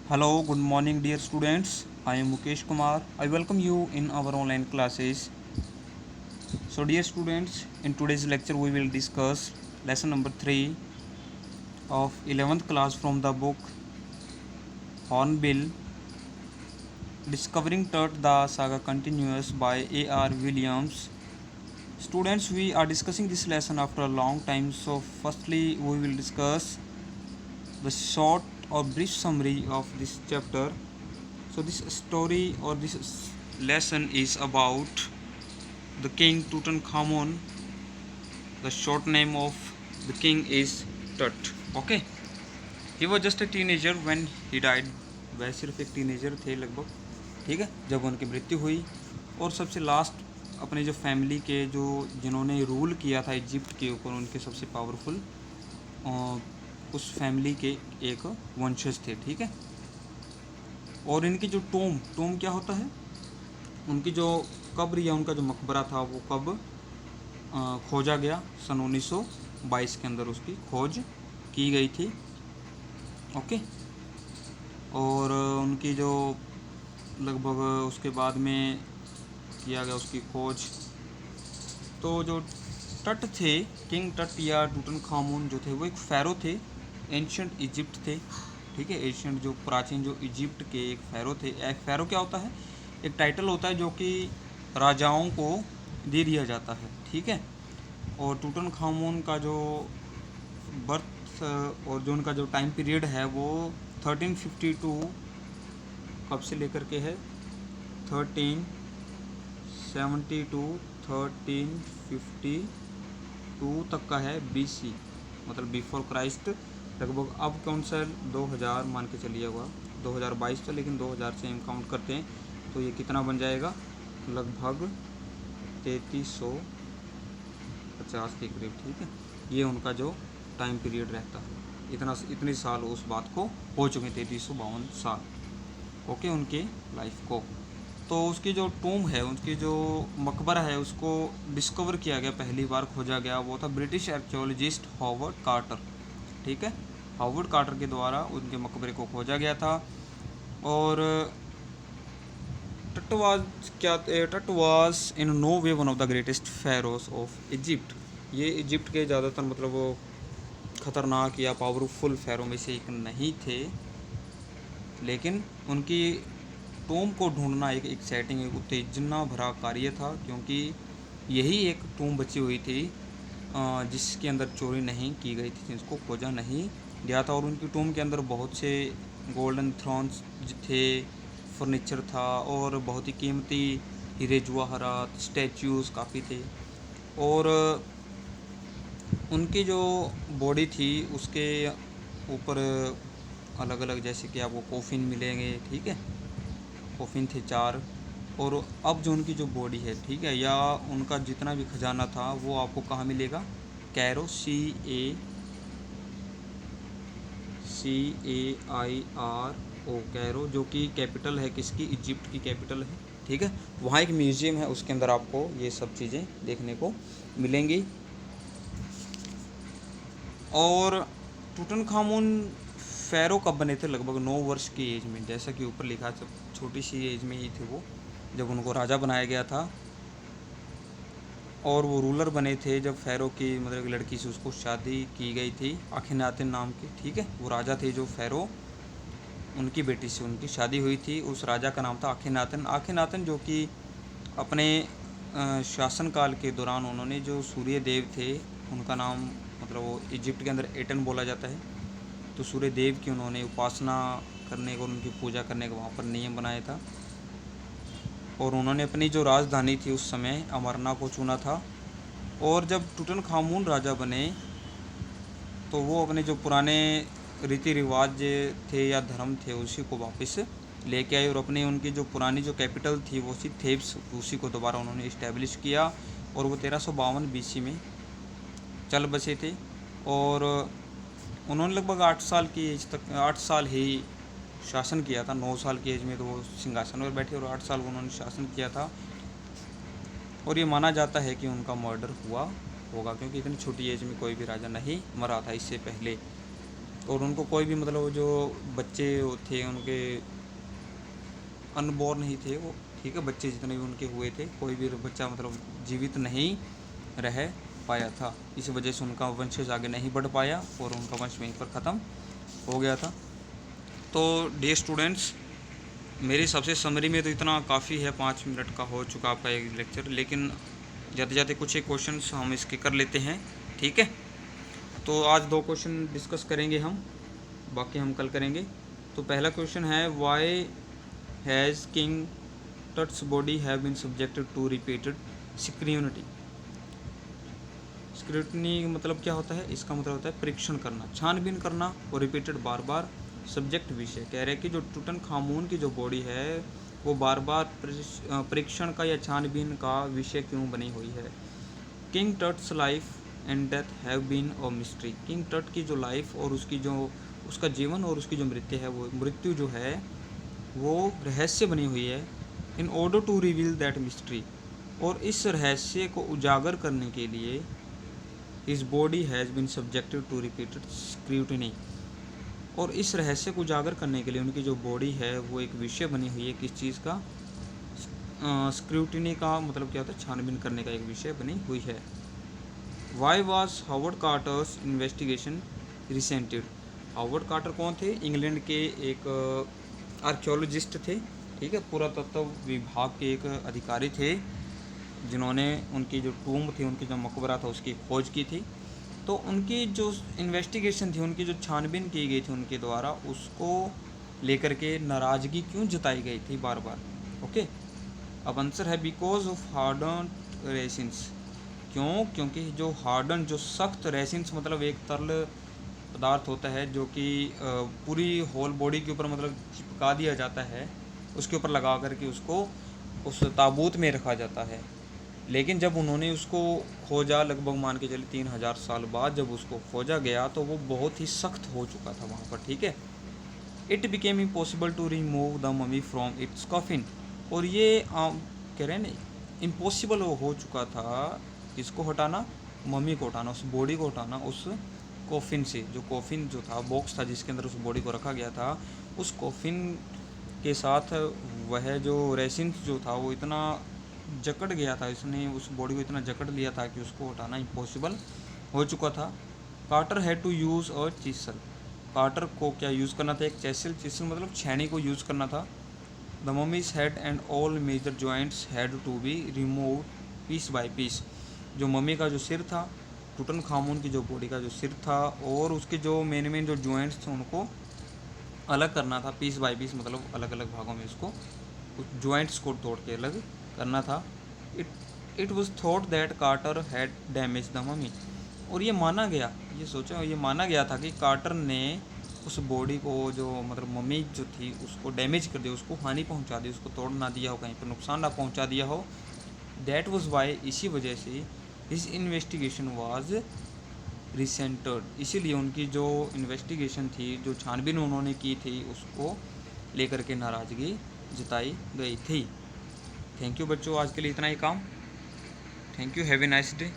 Hello, good morning, dear students. I am Mukesh Kumar. I welcome you in our online classes. So, dear students, in today's lecture, we will discuss lesson number 3 of 11th class from the book Hornbill Discovering Tut the Saga Continues by A.R. Williams. Students, we are discussing this lesson after a long time. So, firstly, we will discuss the short or brief summary of this chapter. So, this story or this lesson is about the king Tutankhamun. The short name of the king is Tut. Okay, he was just a teenager when he died. वह सिर्फ एक teenager थे लगभग, ठीक है, जब उनकी मृत्यु हुई। और सबसे लास्ट अपने जो फैमिली के जो जिन्होंने रूल किया था इजिप्ट के ऊपर, उनके सबसे पावरफुल उस फैमिली के एक वंशज थे, ठीक है। और इनकी जो टोम क्या होता है, उनकी जो कब्र या उनका जो मकबरा था वो कब खोजा गया, सन 1922 के अंदर उसकी खोज की गई थी। ओके, और उनकी जो लगभग उसके बाद में किया गया उसकी खोज। तो जो टट थे, किंग टट या टूटनखामुन जो थे, वो एक फ़ैरो थे, एंशियंट इजिप्ट थे, ठीक है। एंशियंट जो प्राचीन जो इजिप्ट के एक फ़ैरो थे। एक फ़ैरो क्या होता है, एक टाइटल होता है जो कि राजाओं को दे दिया जाता है, ठीक है। और टूटनखामुन का जो बर्थ और जो उनका जो टाइम पीरियड है वो 1352 कब से लेकर के है, 1372 1352 तक का है, BC मतलब बिफोर क्राइस्ट। लगभग अब कौन सा 2000 मान के चलिए, हुआ 2022 था, लेकिन 2000 से हम काउंट करते हैं तो ये कितना बन जाएगा, लगभग 3350 के करीब, ठीक है। ये उनका जो टाइम पीरियड रहता है, इतने साल उस बात को हो चुके, 3352 साल, ओके, उनके लाइफ को। तो उसकी जो टूम है, उसकी जो मकबरा है, उसको डिस्कवर किया गया, पहली बार खोजा गया, वो था ब्रिटिश आर्कियोलॉजिस्ट हॉवर्ड कार्टर, ठीक है। हॉवर्ड कार्टर के द्वारा उनके मकबरे को खोजा गया था। और Tut was in no way one of the greatest pharaohs of Egypt. ये इजिप्ट के ज़्यादातर मतलब वो ख़तरनाक या पावरफुल फेरो में से एक नहीं थे, लेकिन उनकी टोम को ढूंढना एक एक्साइटिंग, एक उत्तेजना भरा कार्य था, क्योंकि यही एक टोम बची हुई थी जिसके अंदर चोरी नहीं की गई थी, जिसको खोजा नहीं गया था। और उनकी टोम के अंदर बहुत से गोल्डन थ्रोन्स थे, फर्नीचर था, और बहुत ही कीमती हीरे जवाहरात, स्टैचूज़ काफ़ी थे। और उनकी जो बॉडी थी उसके ऊपर अलग अलग, जैसे कि आपको कोफिन मिलेंगे, ठीक है, कोफिन थे 4। और अब जो उनकी जो बॉडी है, ठीक है, या उनका जितना भी खजाना था वो आपको कहाँ मिलेगा, कैरो, CAIRO, कैरो, जो कि कैपिटल है किसकी, इजिप्ट की कैपिटल है, ठीक है। वहाँ एक म्यूज़ियम है, उसके अंदर आपको ये सब चीज़ें देखने को मिलेंगी। और टूटनखामुन फ़ैरो कब बने थे, लगभग 9 वर्ष की एज में, जैसा कि ऊपर लिखा, सब छोटी सी एज में ही थे वो जब उनको राजा बनाया गया था। और वो रूलर बने थे जब फ़ैरो की मतलब एक लड़की से उसको शादी की गई थी, आखिनातिन नाम की, ठीक है। वो राजा थे जो फ़ैरो, उनकी बेटी से उनकी शादी हुई थी। उस राजा का नाम था आखिनातन। आखिनातन जो कि अपने शासनकाल के दौरान उन्होंने जो सूर्य देव थे, उनका नाम मतलब वो इजिप्ट के अंदर एटन बोला जाता है, तो सूर्य देव की उन्होंने उपासना करने को, उनकी पूजा करने का वहाँ पर नियम बनाया था। और उन्होंने अपनी जो राजधानी थी उस समय अमरना को चुना था। और जब टूटनखामुन राजा बने तो वो अपने जो पुराने रीति रिवाज थे या धर्म थे उसी को वापस लेके आए, और अपने उनकी जो पुरानी जो कैपिटल थी वो थी थेब्स, उसी को दोबारा उन्होंने इस्टेब्लिश किया। और वो 1352 BC में चल बसे थे। और उन्होंने लगभग 8 साल की एज तक, 8 साल ही शासन किया था। 9 साल की एज में तो वो सिंहासन पर बैठे और 8 साल उन्होंने शासन किया था। और ये माना जाता है कि उनका मर्डर हुआ होगा, क्योंकि इतनी छोटी एज में कोई भी राजा नहीं मरा था इससे पहले। और उनको कोई भी मतलब जो बच्चे थे उनके अनबॉर्न ही थे वो, ठीक है, बच्चे जितने भी उनके हुए थे कोई भी बच्चा मतलब जीवित नहीं रह पाया था। इस वजह से उनका वंशज आगे नहीं बढ़ पाया और उनका वंश वहीं पर ख़त्म हो गया था। तो डियर स्टूडेंट्स, मेरी सबसे समरी में तो इतना काफ़ी है, 5 मिनट का हो चुका आपका एक लेक्चर, लेकिन जाते जाते कुछ एक क्वेश्चंस हम इसके कर लेते हैं, ठीक है। तो आज 2 क्वेश्चन डिस्कस करेंगे हम, बाकी हम कल करेंगे। तो पहला क्वेश्चन है, why has King Tut's body have been subjected to repeated scrutiny. Scrutiny मतलब क्या होता है? इसका मतलब होता है परीक्षण करना, छानबीन करना, और रिपीटेड बार बार। सब्जेक्ट विषय कह रहे हैं कि जो टूटनखामुन की जो बॉडी है वो बार बार परीक्षण का या छानबीन का विषय क्यों बनी हुई है। King Tut's life and death have been a mystery. King Tut की जो लाइफ और उसकी जो उसका जीवन और उसकी जो मृत्यु है, वो मृत्यु जो है वो रहस्य बनी हुई है। In order to reveal that mystery, और इस रहस्य को उजागर करने के लिए his body has been subjected to repeated scrutiny, और इस रहस्य को उजागर करने के लिए उनकी जो बॉडी है वो एक विषय बनी हुई है। किस चीज़ का? स्क्रूटिनी का मतलब क्या होता है? छानबीन करने का एक विषय बनी हुई है। Why was Howard Carter's investigation resented. Howard Carter कौन थे? इंग्लैंड के एक आर्कियोलॉजिस्ट थे, ठीक है, पुरातत्व विभाग के एक अधिकारी थे, जिन्होंने उनकी जो टूम्ब थी, उनकी जो मकबरा था उसकी खोज की थी। तो उनकी जो इन्वेस्टिगेशन थी, उनकी जो छानबीन की गई थी उनके द्वारा, उसको लेकर के नाराज़गी क्यों जताई गई थी बार बार? ओके, अब आंसर है बिकॉज ऑफ हार्डन रेसिन्स। क्यों? क्योंकि जो हार्डन, जो सख्त, रेसिन्स मतलब एक तरल पदार्थ होता है जो कि पूरी होल बॉडी के ऊपर मतलब चिपका दिया जाता है, उसके ऊपर लगा करके उसको उस ताबूत में रखा जाता है। लेकिन जब उन्होंने उसको खोजा, लगभग मान के चलिए 3000 साल बाद जब उसको खोजा गया, तो वो बहुत ही सख्त हो चुका था वहाँ पर, ठीक है। It became impossible to remove the mummy from its coffin, और ये कह रहे हैं ना, इम्पॉसिबल हो चुका था इसको हटाना, मम्मी को हटाना, उस बॉडी को हटाना उस कॉफिन से। जो कॉफिन जो था, बॉक्स था जिसके अंदर उस बॉडी को रखा गया था, उस कॉफिन के साथ वह जो रेसिन जो था वो इतना जकड़ गया था, इसने उस बॉडी को इतना जकड़ लिया था कि उसको हटाना इम्पॉसिबल हो चुका था। Carter had to use a chisel. Carter को क्या यूज़ करना था? एक चेसल। चिसल मतलब छेनी को यूज़ करना था। The mummy's head and all major joints had to be remove piece by piece. जो मम्मी का जो सिर था, टूटनखामुन की जो बॉडी का जो सिर था, और उसके जो मेन जो जॉइंट्स थे उनको अलग करना था, पीस बाय पीस मतलब अलग अलग भागों में उसको, उस जॉइंट्स को तोड़ के अलग करना था। It was thought that Carter had damage the mummy, और ये माना गया, ये सोचो, ये माना गया था कि कार्टर ने उस बॉडी को, जो मतलब मम्मी जो थी, उसको डैमेज कर दिया, उसको हानि पहुंचा दी, उसको तोड़ ना दिया हो, कहीं पर नुकसान ना पहुंचा दिया हो। दैट वाज वाई, इसी वजह से हिज इन्वेस्टिगेशन वाज रिसेंटर्ड, इसीलिए उनकी जो इन्वेस्टिगेशन थी, जो छानबीन उन्होंने की थी, उसको लेकर के नाराज़गी जताई गई थी। थैंक यू बच्चों, आज के लिए इतना ही काम। Thank you, have a nice day.